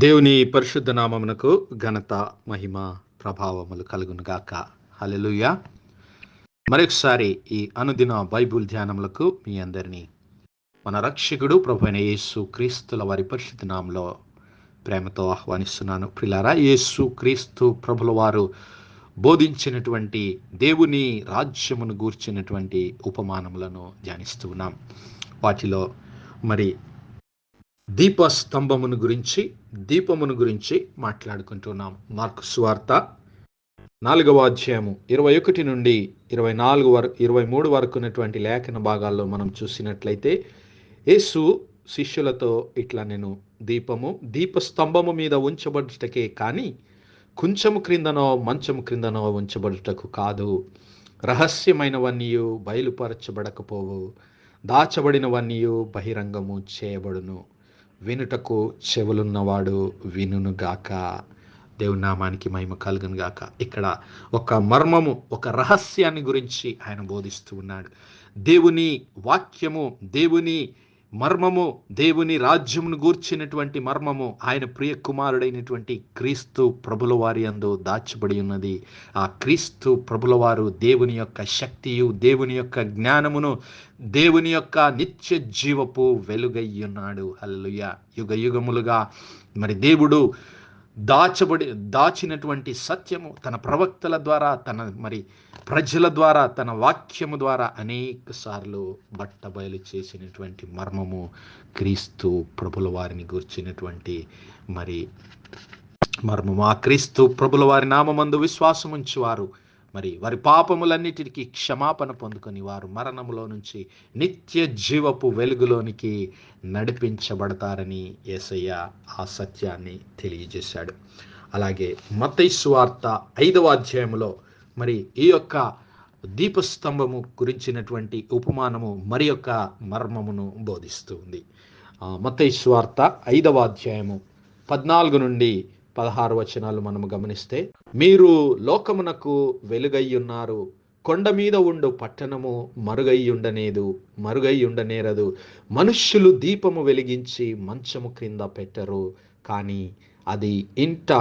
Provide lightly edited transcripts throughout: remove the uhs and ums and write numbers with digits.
దేవుని పరిశుద్ధ నామమునకు ఘనత, మహిమ, ప్రభావములు కలుగును గాక. హల్లెలూయా. మరొకసారి ఈ అనుదిన బైబిల్ ధ్యానములకు మీ అందరినీ మన రక్షకుడు ప్రభువైన యేసు క్రీస్తుల వారి పరిశుద్ధ నామములో ప్రేమతో ఆహ్వానిస్తున్నాను. ప్రియులారా, యేసు క్రీస్తు ప్రభుల వారు బోధించినటువంటి దేవుని రాజ్యమును గూర్చినటువంటి ఉపమానములను ధ్యానిస్తూ ఉన్నాం. వాటిలో మరి దీపమును గురించి మాట్లాడుకుంటున్నాం. మార్కు సువార్త 4వ అధ్యాయము 21 నుండి 23 వరకు ఉన్నటువంటి లేఖన భాగాల్లో మనం చూసినట్లయితే, యేసు శిష్యులతో ఇట్లా, నేను దీపస్తంభము మీద ఉంచబడుటకే కానీ కుంచము క్రిందనో మంచము క్రిందనో ఉంచబడుటకు కాదు. రహస్యమైనవన్నీయు బయలుపరచబడకపోవు, దాచబడినవన్నీయు బహిరంగము చేయబడును. వినుటకు చెవులున్నవాడు వినుగాక. దేవుని నామానికి మహిమ కలుగును గాక. ఇక్కడ ఒక మర్మము, ఒక రహస్యాన్ని గురించి ఆయన బోధిస్తూ ఉన్నాడు. దేవుని వాక్యము, దేవుని మర్మము, దేవుని రాజ్యమును గూర్చినటువంటి మర్మము ఆయన ప్రియ కుమారుడైనటువంటి క్రీస్తు ప్రభుల వారి యందు దాచబడి ఉన్నది. ఆ క్రీస్తు ప్రభుల వారు దేవుని యొక్క శక్తియు, దేవుని యొక్క జ్ఞానమును, దేవుని యొక్క నిత్య జీవపు వెలుగై ఉన్నాడు. హల్లెలూయా. యుగ యుగములుగా మరి దేవుడు దాచినటువంటి సత్యము తన ప్రవక్తల ద్వారా, తన మరి ప్రజల ద్వారా, తన వాక్యము ద్వారా అనేక సార్లు బట్టబయలు చేసినటువంటి మర్మము క్రీస్తు ప్రభుల వారిని గూర్చినటువంటి మరి మర్మము. ఆ క్రీస్తు ప్రభుల వారి నామమందు విశ్వాసముంచి వారు మరి వారి పాపములన్నిటికీ క్షమాపణ పొందుకొని వారు మరణములో నుంచి నిత్య జీవపు వెలుగులోనికి నడిపించబడతారని యేసయ్య ఆ సత్యాన్ని తెలియజేశాడు. అలాగే మత్తయి సువార్త 5వ అధ్యాయములో మరి ఈ యొక్క దీపస్తంభము గురించినటువంటి ఉపమానము మరి యొక్క మర్మమును బోధిస్తుంది. మత్తయి సువార్త 5వ అధ్యాయము 14 నుండి 16 వచనాలు మనము గమనిస్తే, మీరు లోకమునకు వెలుగయ్యున్నారు. కొండ మీద ఉండు పట్టణము మరుగయ్యుండనేరదు. మనుష్యులు దీపము వెలిగించి మంచము క్రింద పెట్టరు, కానీ అది ఇంట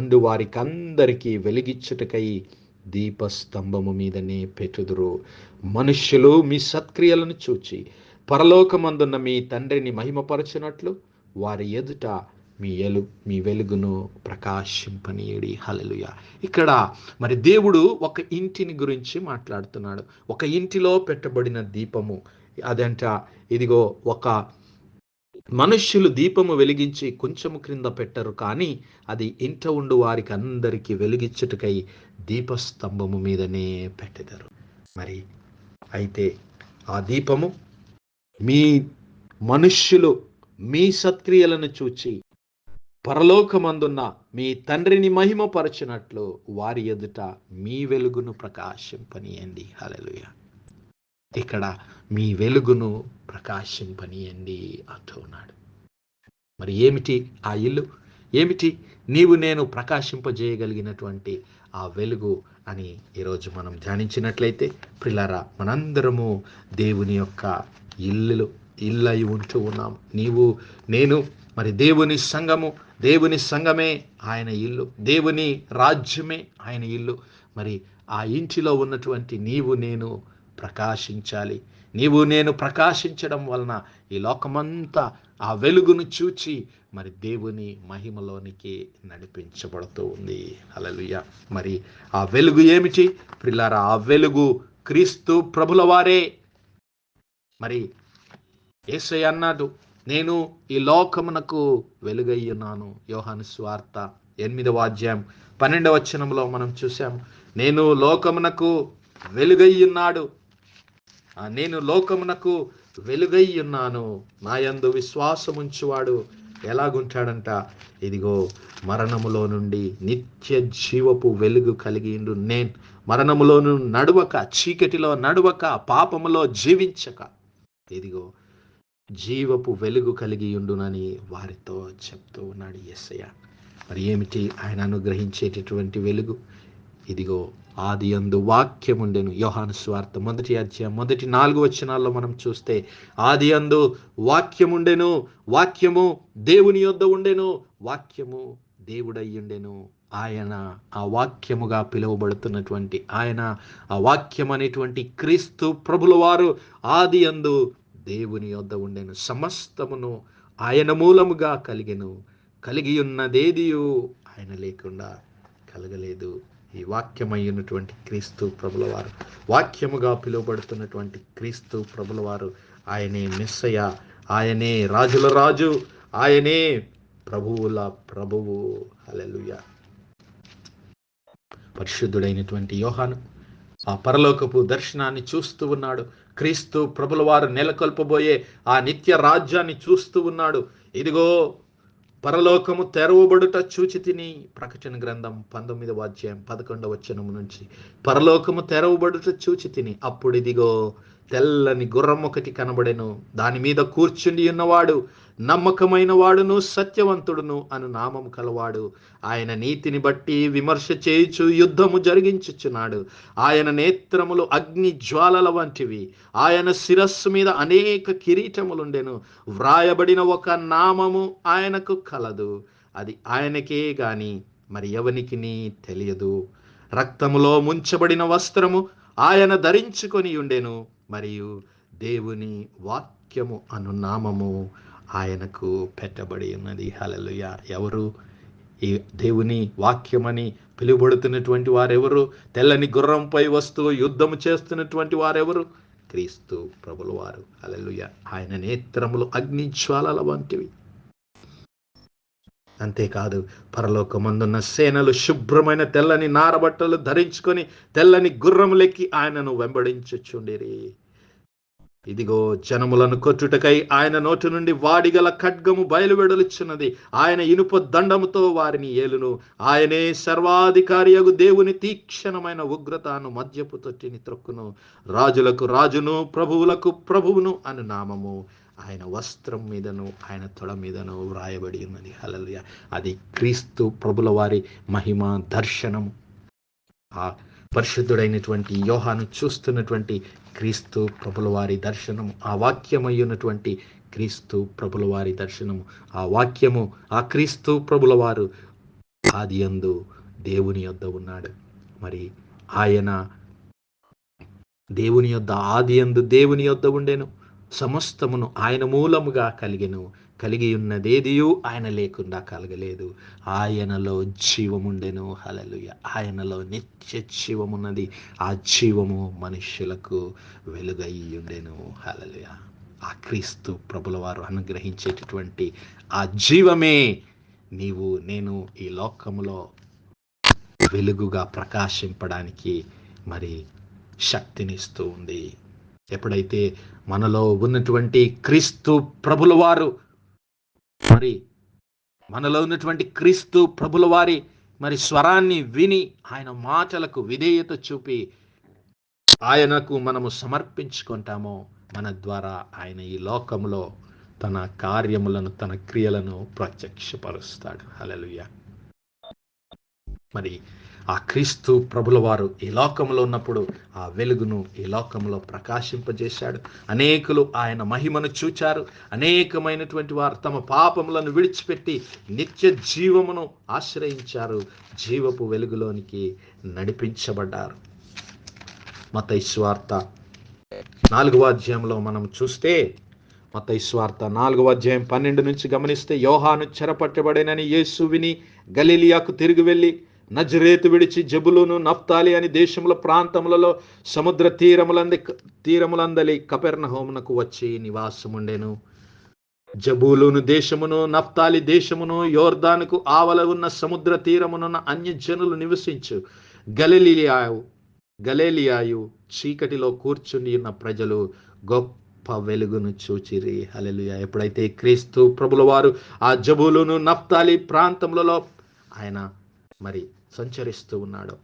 ఉండు వారికందరికీ వెలిగించుటకై దీపస్తంభము మీదనే పెట్టుదురు. మనుష్యులు మీ సత్క్రియలను చూచి పరలోకమందున్న మీ తండ్రిని మహిమపరచునట్లు వారి ఎదుట మీ వెలుగును ప్రకాశింపనీయుడి. హల్లెలూయా. ఇక్కడ మరి దేవుడు ఒక ఇంటిని గురించి మాట్లాడుతున్నాడు. ఒక ఇంటిలో పెట్టబడిన దీపము అదంట, ఇదిగో ఒక మనుష్యులు దీపము వెలిగించి కొంచెము క్రింద పెట్టరు, కానీ అది ఇంట ఉండు వారికి అందరికీ వెలిగించుటకై దీపస్తంభము మీదనే పెట్టెదరు. మరి అయితే ఆ దీపము మనుష్యులు మీ సత్క్రియలను చూచి పరలోకమందున్న మీ తండ్రిని మహిమపరచునట్లు వారి ఎదుట మీ వెలుగును ప్రకాశింపనీయండి. హల్లెలూయా. ఇక్కడ మీ వెలుగును ప్రకాశింపనీయండి అంటున్నాడు. మరి ఏమిటి ఆ ఇల్లు? ఏమిటి నేను ప్రకాశింపజేయగలిగినటువంటి ఆ వెలుగు అని ఈరోజు మనం ధ్యానించినట్లయితే, ప్రియులారా, మనందరము దేవుని యొక్క ఇల్లై ఉంటూ ఉన్నాం. నీవు నేను మరి దేవుని సంఘమే ఆయన ఇల్లు, దేవుని రాజ్యమే ఆయన ఇల్లు. మరి ఆ ఇంటిలో ఉన్నటువంటి నేను ప్రకాశించాలి. నేను ప్రకాశించడం వలన ఈ లోకమంతా ఆ వెలుగును చూచి మరి దేవుని మహిమలోనికి నడిపించబడుతూ ఉంది. హల్లెలూయా. మరి ఆ వెలుగు ఏమిటి ప్రియులారా? ఆ వెలుగు క్రీస్తు ప్రభుల వారే. మరి యేసయ్య అన్నాడు, నేను ఈ లోకమునకు వెలుగయ్యున్నాను. యోహాను సువార్త 8వ అధ్యాయం 12వ వచనంలో మనం చూసాము, నేను లోకమునకు వెలుగయ్యున్నాడు. నేను లోకమునకు వెలుగయ్యున్నాను. నా యందు విశ్వాసముంచువాడు ఎలాగుంటాడంట, ఇదిగో మరణములో నుండి నిత్య జీవపు వెలుగు కలిగిండు. నేను మరణములోను నడవక, చీకటిలో నడవక, పాపములో జీవించక, ఇదిగో జీవపు వెలుగు కలిగి ఉండునని వారితో చెప్తూ ఉన్నాడు యేసయ్య. మరి ఏమిటి ఆయన అనుగ్రహించేటటువంటి వెలుగు? ఇదిగో ఆదియందు వాక్యముండెను. యోహాను సువార్త 1వ అధ్యాయం 4 వచనాల్లో మనం చూస్తే ఆదియందు వాక్యముండెను, వాక్యము దేవుని యొద్ద ఉండెను, వాక్యము దేవుడయ్యుండెను. ఆయన ఆ వాక్యముగా పిలువబడుతున్నటువంటి ఆయన, ఆ వాక్యం అనేటువంటి క్రీస్తు ప్రభుల వారు ఆదియందు దేవుని యొద్ద ఉండెను. సమస్తమును ఆయన మూలముగా కలిగెను. కలిగి ఉన్నదేదియు ఆయన లేకుండా కలగలేదు. ఈ వాక్యమైనటువంటి క్రీస్తు ప్రభుల వారు, వాక్యముగా పిలువబడుతున్నటువంటి క్రీస్తు ప్రభుల వారు, ఆయనే మెస్సయ, ఆయనే రాజుల రాజు, ఆయనే ప్రభువుల ప్రభువు. హల్లెలూయా. పరిశుద్ధుడైనటువంటి యోహాను ఆ పరలోకపు దర్శనాన్ని చూస్తూ ఉన్నాడు. క్రీస్తు ప్రభుల వారు నెలకొల్పబోయే ఆ నిత్య రాజ్యాన్ని చూస్తూ ఉన్నాడు. ఇదిగో పరలోకము తెరవబడుట చూచితిని. ప్రకటన గ్రంథం 19వ అధ్యాయం 11వ వచనము నుంచి పరలోకము తెరవబడుట చూచితిని. అప్పుడు ఇదిగో తెల్లని గుర్రం ఒకటి కనబడెను. దాని మీద కూర్చుండి ఉన్నవాడు నమ్మకమైన వాడును సత్యవంతుడును అను నామము కలవాడు. ఆయన నీతిని బట్టి విమర్శ చేయుచు యుద్ధము జరిగించుచున్నాడు. ఆయన నేత్రములు అగ్ని జ్వాలల వంటివి. ఆయన శిరస్సు మీద అనేక కిరీటములుండెను. వ్రాయబడిన ఒక నామము ఆయనకు కలదు. అది ఆయనకే గాని మరి ఎవనికి తెలియదు. రక్తములో ముంచబడిన వస్త్రము ఆయన ధరించుకొని ఉండెను. మరియు దేవుని వాక్యము అను నామము ఆయనకు పెట్టబడి ఉన్నది. హల్లెలూయా. ఎవరు ఈ దేవుని వాక్యమని పిలువబడుతున్నటువంటి వారెవరు? తెల్లని గుర్రంపై వస్తూ యుద్ధము చేస్తున్నటువంటి వారెవరు? క్రీస్తు ప్రభుల వారు. హల్లెలూయా. ఆయన నేత్రములు అగ్ని జ్వాలల వంటివి. అంతేకాదు, పరలోకమందున్న సేనలు శుభ్రమైన తెల్లని నారబట్టలు ధరించుకొని తెల్లని గుర్రములెక్కి ఆయనను వెంబడించుచుండిరి. ఇదిగో జనములను కొట్టుటకై ఆయన నోటి నుండి వాడిగల ఖడ్గము బయలువెడలుచున్నది. ఆయన ఇనుప దండముతో వారిని ఏలును. ఆయనే సర్వాధికారియగు దేవుని తీక్షణమైన ఉగ్రతను మద్యపు తొట్టిని త్రొక్కును. రాజులకు రాజును ప్రభువులకు ప్రభువును అను నామము ఆయన వస్త్రం మీదను ఆయన తొడ మీదను వ్రాయబడి ఉన్నది. హల్లెలూయా. అది క్రీస్తు ప్రభుల వారి మహిమ దర్శనము. ఆ పరిశుద్ధుడైనటువంటి యోహాను చూస్తున్నటువంటి క్రీస్తు ప్రభుల వారి దర్శనము, ఆ వాక్యమయ్యున్నటువంటి క్రీస్తు ప్రభుల వారి దర్శనము. ఆ వాక్యము, ఆ క్రీస్తు ప్రభుల వారు ఆదియందు దేవుని యొద్ద ఉన్నాడు. మరి ఆయన దేవుని యొద్ద, ఆదియందు దేవుని యొద్ద ఉండెను. సమస్తమును ఆయన మూలముగా కలిగెను. కలిగి ఉన్నదేదియు ఆయన లేకుండా కలగలేదు. ఆయనలో జీవముండెను. హల్లెలూయా. ఆయనలో నిత్య జీవమున్నది. ఆ జీవము మనుష్యులకు వెలుగై ఉండెను. హల్లెలూయా. ఆ క్రీస్తు ప్రభుల వారు అనుగ్రహించేటటువంటి ఆ జీవమే నీవు నేను ఈ లోకములో వెలుగుగా ప్రకాశింపడానికి మరి శక్తినిస్తూ ఉంది. ఎప్పుడైతే మనలో ఉన్నటువంటి క్రీస్తు ప్రభుల వారు మరి మనలో ఉన్నటువంటి క్రీస్తు ప్రభుల వారి మరి స్వరాన్ని విని ఆయన మాటలకు విధేయత చూపి ఆయనకు మనము సమర్పించుకుంటామో, మన ద్వారా ఆయన ఈ లోకములో తన కార్యములను, తన క్రియలను ప్రత్యక్షపరుస్తాడు. హల్లెలూయా. మరి ఆ క్రీస్తు ప్రభుల వారు ఈ లోకంలో ఉన్నప్పుడు ఆ వెలుగును ఈ లోకంలో ప్రకాశింపజేశాడు. అనేకులు ఆయన మహిమను చూచారు. అనేకమైనటువంటి వారు తమ పాపములను విడిచిపెట్టి నిత్య జీవమును ఆశ్రయించారు. జీవపు వెలుగులోనికి నడిపించబడ్డారు. మత్తయి సువార్త 4వ అధ్యాయంలో మనం చూస్తే, మత్తయి సువార్త 4వ అధ్యాయం 12 నుంచి గమనిస్తే, యోహాను చెరపట్టబడేనని యేసు విని గలిలియాకు తిరిగి వెళ్ళి నజరేతు విడిచి జబులూను నఫ్తాలి అని దేశముల ప్రాంతములలో సముద్ర తీరములందలి కపెర్నహూమునకు వచ్చి నివాసముండెను. జబూలూను దేశమును నఫ్తాలి దేశమును యోర్దానుకు ఆవల ఉన్న సముద్ర తీరమునున్న అన్యజనులు నివసించు గలిలయయు చీకటిలో కూర్చుని ఉన్న ప్రజలు గొప్ప వెలుగును చూచిరి. హల్లెలూయా. ఎప్పుడైతే క్రీస్తు ప్రభుల వారు ఆ జబూలూను నఫ్తాలి ప్రాంతములలో ఆయన మరి సంచరిస్తూ ఉన్నాడు,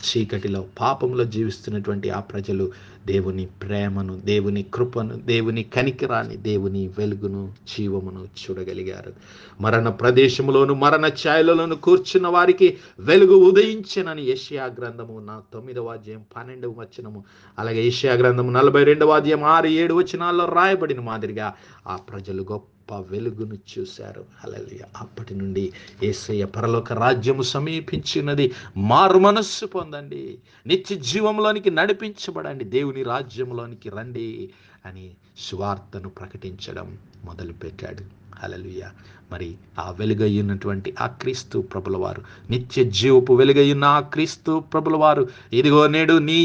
చీకటిలో పాపంలో జీవిస్తున్నటువంటి ఆ ప్రజలు దేవుని ప్రేమను, దేవుని కృపను, దేవుని కనికరాన్ని, దేవుని వెలుగును, జీవమును చూడగలిగారు. మరణ ప్రదేశములోను మరణ ఛాయలలోను కూర్చున్న వారికి వెలుగు ఉదయించెనని యెషయా గ్రంథము 9వ అధ్యాయం 12వ వచనము, అలాగే యెషయా గ్రంథము 42వ అధ్యాయం 6-7 వచనాల్లో రాయబడిన మాదిరిగా ఆ ప్రజలు గొప్ప వెలుగును చూశారు. హల్లెలూయా. అప్పటి నుండి యేసయ్య పరలోక రాజ్యము సమీపించినది, మారు మనస్సు పొందండి, నిత్య జీవంలోనికి నడిపించబడండి, దేవుని రాజ్యంలోనికి రండి అని సువార్తను ప్రకటించడం మొదలుపెట్టాడు. హల్లెలూయా. మరి ఆ వెలుగయ్యున్నటువంటి ఆ క్రీస్తు ప్రభుల వారు, నిత్య జీవపు వెలుగయ్యున్న ఆ క్రీస్తు ప్రభుల వారు, ఇదిగో నేడు నీ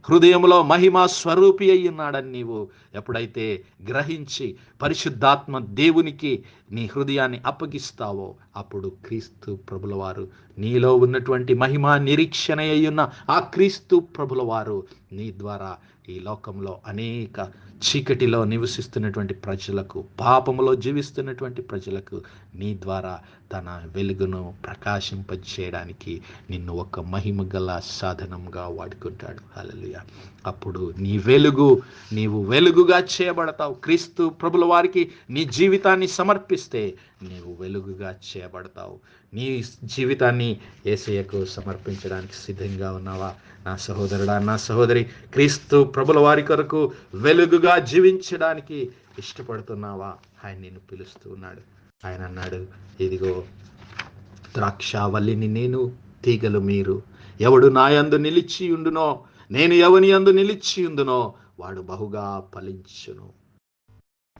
హృదయంలో మహిమా స్వరూపి అయి ఉన్నాడని నీవు ఎప్పుడైతే గ్రహించి పరిశుద్ధాత్మ దేవునికి నీ హృదయాన్ని అప్పగిస్తావో, అప్పుడు క్రీస్తు ప్రభుల వారు, నీలో ఉన్నటువంటి మహిమా నిరీక్షణ అయ్యున్న ఆ క్రీస్తు ప్రభుల వారు నీ ద్వారా ఈ లోకంలో అనేక చీకటిలో నివసిస్తున్నటువంటి ప్రజలకు, పాపములో జీవిస్తున్నటువంటి ప్రజలకు నీ ద్వారా తన వెలుగును ప్రకాశింపజేయడానికి నిన్ను ఒక మహిమ గల సాధనంగా వాడుకుంటాడు. హల్లెలూయా. అప్పుడు నీవు వెలుగుగా చేయబడతావు. క్రీస్తు ప్రభుల వారికి నీ జీవితాన్ని సమర్పిస్తే నీవు వెలుగుగా చేయబడతావు. నీ జీవితాన్ని యేసయ్యకు సమర్పించడానికి సిద్ధంగా ఉన్నావా? నా సహోదరుడా, నా సహోదరి, క్రీస్తు ప్రభుల వారి కొరకు వెలుగుగా జీవించడానికి ఇష్టపడుతున్నావా? ఆయన నిన్ను పిలుస్తూ ఉన్నాడు. ఆయన అన్నాడు, ఇదిగో ద్రాక్షావల్లిని నేను, తీగలు మీరు. ఎవడు నా యందు నిలిచి ఉండునో, నేను ఎవని యందు నిలిచి ఉండునో వాడు బహుగా ఫలించును.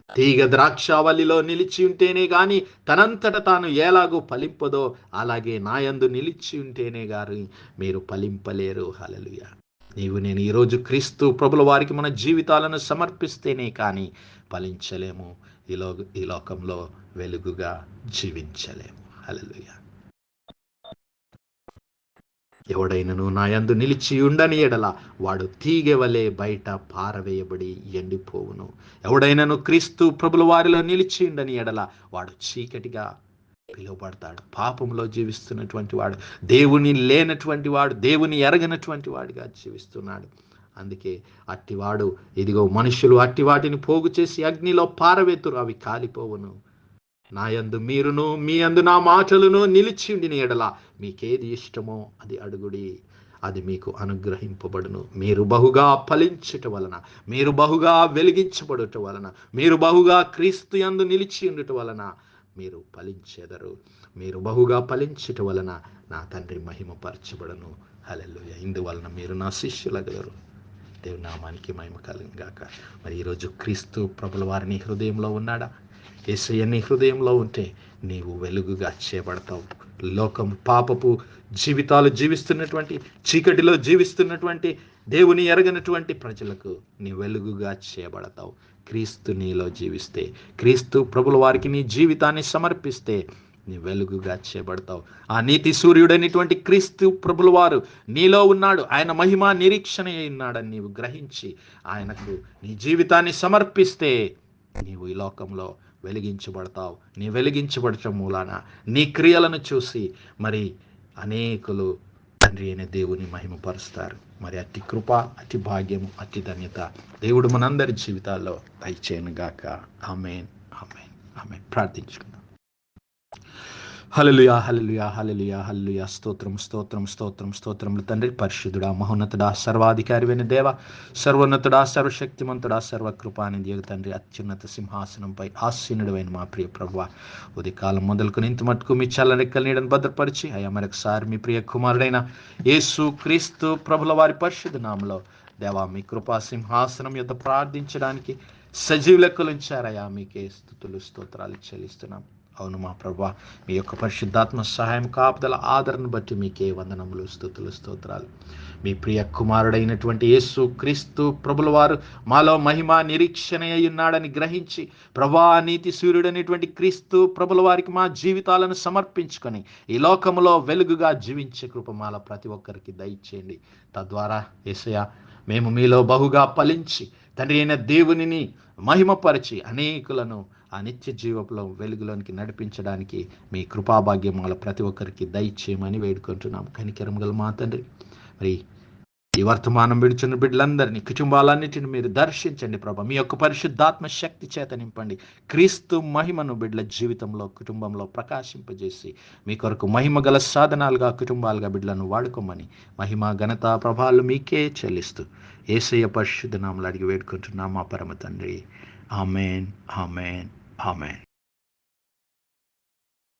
తీగ ద్రాక్షావల్లిలో నిలిచి ఉంటేనే గాని తనంతట తాను ఎలాగూ ఫలింపదో, అలాగే నా యందు నిలిచి ఉంటేనే గాని మీరు ఫలింపలేరు. హల్లెలూయా. నేను ఈరోజు క్రీస్తు ప్రభుల వారికి మన జీవితాలను సమర్పిస్తేనే కానీ ఫలించలేము, ఈ లోకంలో వెలుగుగా జీవించలేము. హల్లెలూయా. ఎవడైనను నా యందు నిలిచి ఉండని ఎడల వాడు తీగెవలే బయట పారవేయబడి ఎండిపోవును. ఎవడైనను క్రీస్తు ప్రభుల వారిలో నిలిచి ఉండని ఎడల వాడు చీకటిగా పిలువబడతాడు. పాపంలో జీవిస్తున్నటువంటి వాడు, దేవుని లేనటువంటి వాడు, దేవుని ఎరగనటువంటి వాడిగా జీవిస్తున్నాడు. అందుకే అట్టివాడు, ఇదిగో మనుషులు అట్టి వాటిని పోగు చేసి అగ్నిలో పారవేతురు, అవి కాలిపోవును. నా యందు మీరును, మీ యందు నా మాటలను నిలిచి ఉండిన ఎడల మీకేది ఇష్టమో అది అడుగుడి, అది మీకు అనుగ్రహింపబడును. మీరు బహుగా ఫలించుట వలన, మీరు బహుగా వెలిగించబడుట వలన, మీరు బహుగా క్రీస్తు యందు నిలిచి ఉండుట వలన మీరు ఫలించెదరు. మీరు బహుగా ఫలించుట వలన నా తండ్రి మహిమపరచబడును. హల్లెలూయా. ఇందువలన మీరు నా శిష్యులగలరు. దేవుని నామానికి మహిమ కలుగును గాక. మరి ఈరోజు క్రీస్తు ప్రభుల వారిని హృదయంలో ఉన్నాడా? యేసయ్య నీ హృదయంలో ఉంటే నీవు వెలుగుగా చేయబడతావు. లోకం పాపపు జీవితాలు జీవిస్తున్నటువంటి, చీకటిలో జీవిస్తున్నటువంటి, దేవుని ఎరగనటువంటి ప్రజలకు నీ వెలుగుగా చేయబడతావు. క్రీస్తు నీలో జీవిస్తే, క్రీస్తు ప్రభుల వారికి నీ జీవితాన్ని సమర్పిస్తే నీ వెలుగుగా చేయబడతావు. ఆ నీతి సూర్యుడైనటువంటి క్రీస్తు ప్రభుల వారు నీలో ఉన్నాడు, ఆయన మహిమ నిరీక్షణ ఉన్నాడని నీవు గ్రహించి ఆయనకు నీ జీవితాన్ని సమర్పిస్తే నీవు ఈ లోకంలో వెలిగించబడతావు. నీ వెలిగించబడటం మూలాన నీ క్రియలను చూసి మరి అనేకులు తండ్రి అయిన దేవుని మహిమపరుస్తారు. మరి అట్టి కృప, అట్టి భాగ్యము, అట్టి ధన్యత దేవుడు మనందరి జీవితాల్లో దయచేయను గాక. ఆమేన్, ఆమేన్, ఆమేన్. ప్రార్థించుకుందాం. హల్లెలూయా, హల్లెలూయా, హల్లెలూయా, హల్లెలూయా. స్తోత్రం, స్తోత్రం, స్తోత్రం, స్తోత్రములు తండ్రి. పరిశుద్ధుడా, మహోన్నతుడా, సర్వాధికారివైన దేవ, సర్వోన్నతుడా, సర్వశక్తిమంతుడా, సర్వకృపానిధి తండ్రి, అత్యున్నత సింహాసనంపై ఆసీనుడైన మా ప్రియ ప్రభువా, ఉదయకాలం మొదలుకొని ఇంత మట్టుకు మీ చల్లరెక్కల నీడను భద్రపరిచి అయ్యా మరొకసారి మీ ప్రియ కుమారుడైన యేసు క్రీస్తు ప్రభుల వారి పరిశుద్ధ నామములో దేవా మీ కృపా సింహాసనం యొద్ద ప్రార్థించడానికి సజీవ లెక్కలు ఉంచారయ్యా. మీకే స్తుతులు, స్తోత్రాలు చెల్లిస్తున్నాం. అవును మా ప్రభువా, మీ యొక్క పరిశుద్ధాత్మ సహాయం, కాపుదల, ఆదరణ బట్టి మీకే వందనములు, స్తుతులు, స్తోత్రాలు. మీ ప్రియ కుమారుడైనటువంటి యేసు క్రీస్తు ప్రభుల వారు మాలో మహిమ నిరీక్షణ అయి ఉన్నాడని గ్రహించి ప్రభా, నీతి సూర్యుడైనటువంటి క్రీస్తు ప్రభుల వారికి మా జీవితాలను సమర్పించుకొని ఈ లోకములో వెలుగుగా జీవించే కృప మాలో ప్రతి ఒక్కరికి దయచేయండి. తద్వారా యేసయ్యా మేము మీలో బహుగా ఫలించి తండ్రి అయిన దేవునిని మహిమపరిచి అనేకులను ఆ నిత్య జీవపులో వెలుగులోనికి నడిపించడానికి మీ కృపాభాగ్యం వల్ల ప్రతి ఒక్కరికి దయచేయమని వేడుకుంటున్నాం. కనికరం గల మా తండ్రి, మరి ఈ వర్తమానం విడుచున్న బిడ్డలందరినీ, కుటుంబాలన్నిటిని మీరు దర్శించండి ప్రభా. మీ యొక్క పరిశుద్ధాత్మ శక్తి చేత నింపండి. క్రీస్తు మహిమను బిడ్డల జీవితంలో, కుటుంబంలో ప్రకాశింపజేసి మీ కొరకు మహిమ గల సాధనాలుగా, కుటుంబాలుగా బిడ్డలను వాడుకోమని మహిమ, ఘనత, ప్రభావాలు మీకే చెల్లిస్తూ యేసయ్య పరిశుద్ధ నామములో అడిగి వేడుకుంటున్నాం మా పరమ తండ్రి. ఆమేన్, ఆమేన్, ఆమేన్.